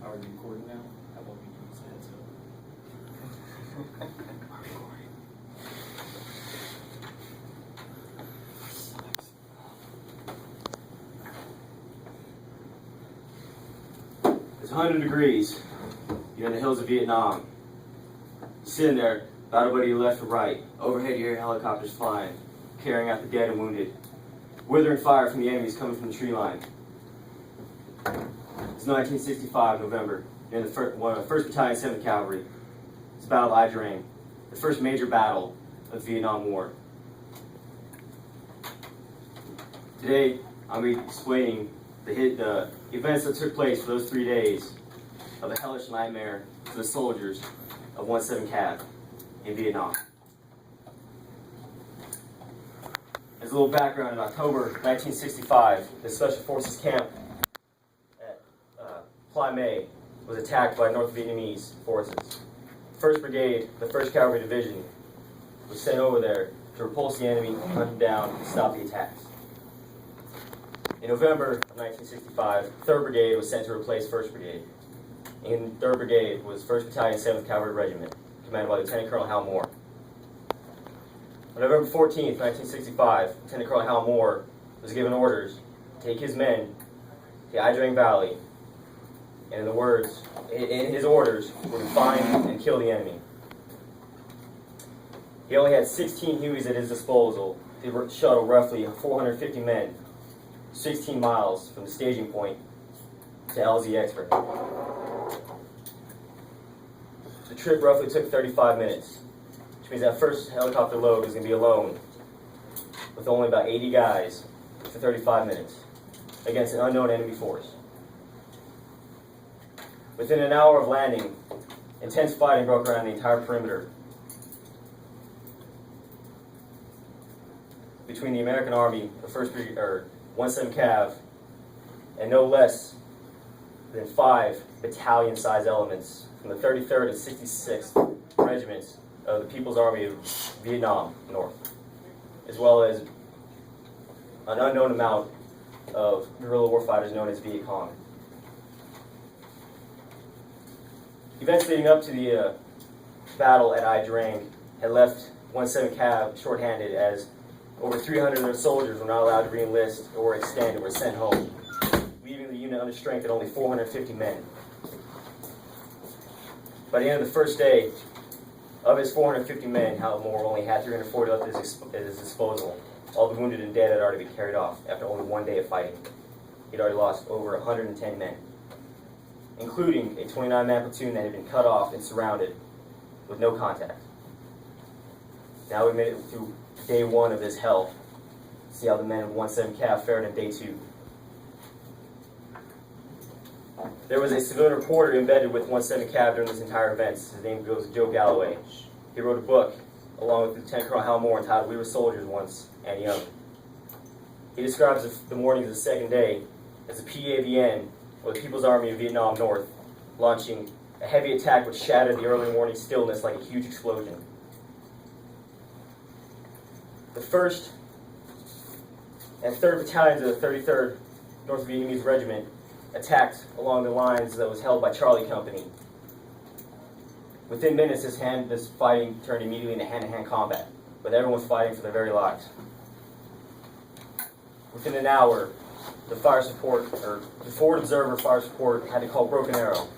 Are we recording now? How about we do this heads up? It's 100 degrees. You're in the hills of Vietnam. Sitting there, about everybody left or right. Overhead, you hear helicopters flying, carrying out the dead and wounded. Withering fire from the enemies coming from the tree line. It's 1965, November. You're in the 1st Battalion, 7th Cavalry. It's the Battle of Ai Drang, the first major battle of the Vietnam War. Today, I'll be explaining the events that took place for those 3 days of a hellish nightmare to the soldiers of 17 Cav in Vietnam. As a little background, in October 1965, the Special Forces camp at Pla Mai was attacked by North Vietnamese forces. 1st Brigade, the 1st Cavalry Division, was sent over there to repulse the enemy, hunt them down, and stop the attacks. In November of 1965, 3rd Brigade was sent to replace 1st Brigade. In 3rd Brigade was 1st Battalion, 7th Cavalry Regiment, commanded by Lieutenant Colonel Hal Moore. On November 14th, 1965, Lieutenant Colonel Hal Moore was given orders to take his men to the Ai Drang Valley, and in his orders, were to find and kill the enemy. He only had 16 Hueys at his disposal to shuttle roughly 450 men 16 miles from the staging point to LZX. The trip roughly took 35 minutes, which means that first helicopter load was going to be alone with only about 80 guys for 35 minutes against an unknown enemy force. Within an hour of landing, intense fighting broke around the entire perimeter between the American Army, the 17 Cav, and no less than 5 battalion-sized elements from the 33rd and 66th Regiments of the People's Army of Vietnam North, as well as an unknown amount of guerrilla warfighters known as Viet Cong. Events leading up to the battle at Ai Drang had left 17 Cav shorthanded, as over 300 of their soldiers were not allowed to re-enlist or extend and were sent home, leaving the unit under strength at only 450 men. By the end of the first day, of his 450 men, Hal Moore only had 340 left at his disposal. All the wounded and dead had already been carried off after only 1 day of fighting. He'd already lost over 110 men, including a 29-man platoon that had been cut off and surrounded with no contact. Now we made it through day 1 of this hell. See how the men of 17 Cav fared in day 2. There was a civilian reporter embedded with 17 Cav during this entire event. His name goes Joe Galloway. He wrote a book along with Lieutenant Colonel Hal Moore entitled "We Were Soldiers Once and Young." He describes the morning of the second day as the PAVN, or the People's Army of Vietnam North, launching a heavy attack which shattered the early morning stillness like a huge explosion. The 1st and 3rd Battalions of the 33rd North Vietnamese Regiment attacked along the lines that was held by Charlie Company. Within minutes, this fighting turned immediately into hand-to-hand combat, with everyone fighting for their very lives. Within an hour, the Forward Observer Fire Support had to call Broken Arrow,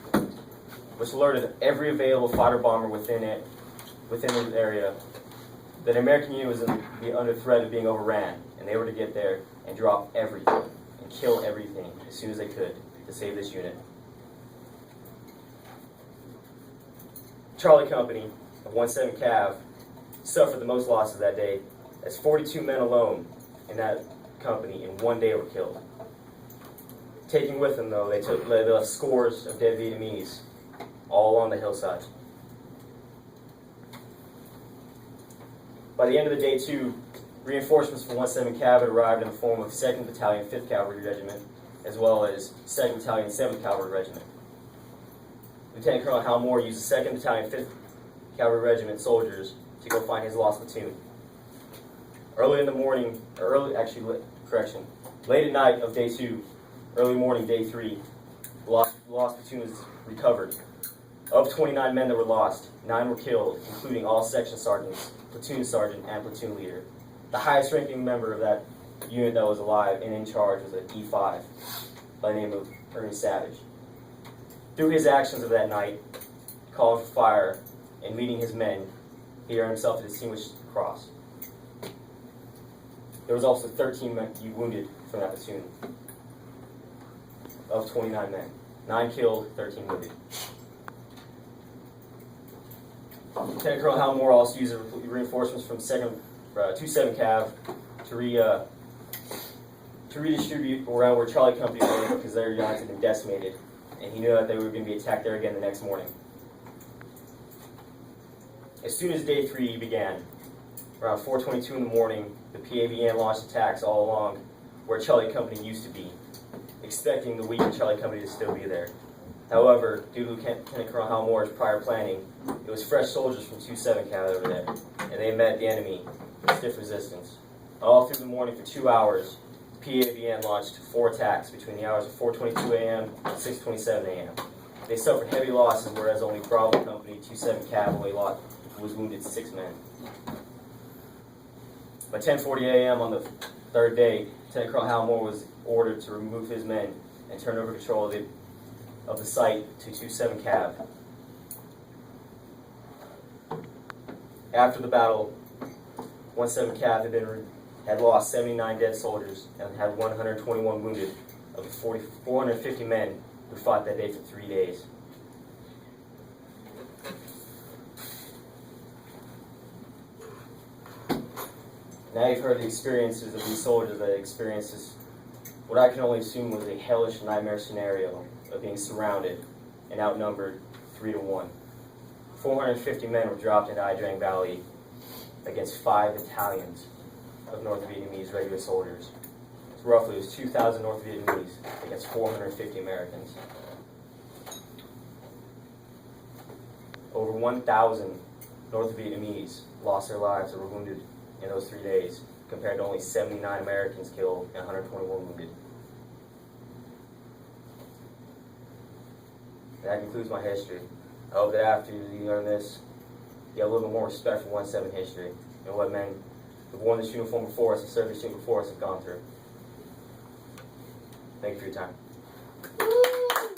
which alerted every available fighter bomber within the area that an American unit was under threat of being overran, and they were to get there and drop everything and kill everything as soon as they could to save this unit. Charlie Company of 17 Cav suffered the most losses that day, as 42 men alone in that company in 1 day were killed. Taking with them, though, they left scores of dead Vietnamese all along the hillside. By the end of the day 2, reinforcements from 17 Cav had arrived in the form of 2nd Battalion, 5th Cavalry Regiment, as well as 2nd Battalion, 7th Cavalry Regiment. Lieutenant Colonel Hal Moore used the 2nd Battalion, 5th Cavalry Regiment soldiers to go find his lost platoon. Early in the morning, late at night of day 2, early morning day 3, The lost platoon was recovered. Of 29 men that were lost, 9 were killed, including all section sergeants, platoon sergeant, and platoon leader. The highest ranking member of that unit that was alive and in charge was an E5 by the name of Ernie Savage. Through his actions of that night, calling for fire and leading his men, he earned himself a Distinguished Cross. There was also 13 men wounded from that platoon of 29 men. 9 killed, 13 wounded. Lieutenant Colonel Hal Moore also used reinforcements from 27 Cav to redistribute around where Charlie Company was because their units had been decimated, and he knew that they were going to be attacked there again the next morning. As soon as day 3 began, around 4:22 in the morning, the PA began launch attacks all along where Charlie Company used to be, expecting the weakened Charlie Company to still be there. However, due to Lieutenant Colonel Hal Moore's prior planning, it was fresh soldiers from 27 Cav over there, and they met the enemy with stiff resistance. All through the morning for 2 hours, PABN launched 4 attacks between the hours of 4:22 a.m. and 6:27 a.m. They suffered heavy losses, whereas only Bravo Company 27 Cavalry was wounded 6 men. By 10:40 a.m. on the 3rd day, Lieutenant Colonel Hal Moore was ordered to remove his men and turn over control of the site to 27 Cav. After the battle, 17 Cav had lost 79 dead soldiers and had 121 wounded of the 450 men who fought that day for 3 days. Now you've heard the experiences of these soldiers that experienced this, what I can only assume was a hellish nightmare scenario of being surrounded and outnumbered 3-1. 450 men were dropped into Ia Drang Valley against 5 battalions of North Vietnamese regular soldiers. So roughly it was 2,000 North Vietnamese against 450 Americans. Over 1,000 North Vietnamese lost their lives or were wounded in those 3 days, compared to only 79 Americans killed and 121 wounded. That concludes my history. I hope that after you learn this, you have a little bit more respect for 1-7 history and what men who've worn this uniform before us and served this uniform before us have gone through. Thank you for your time.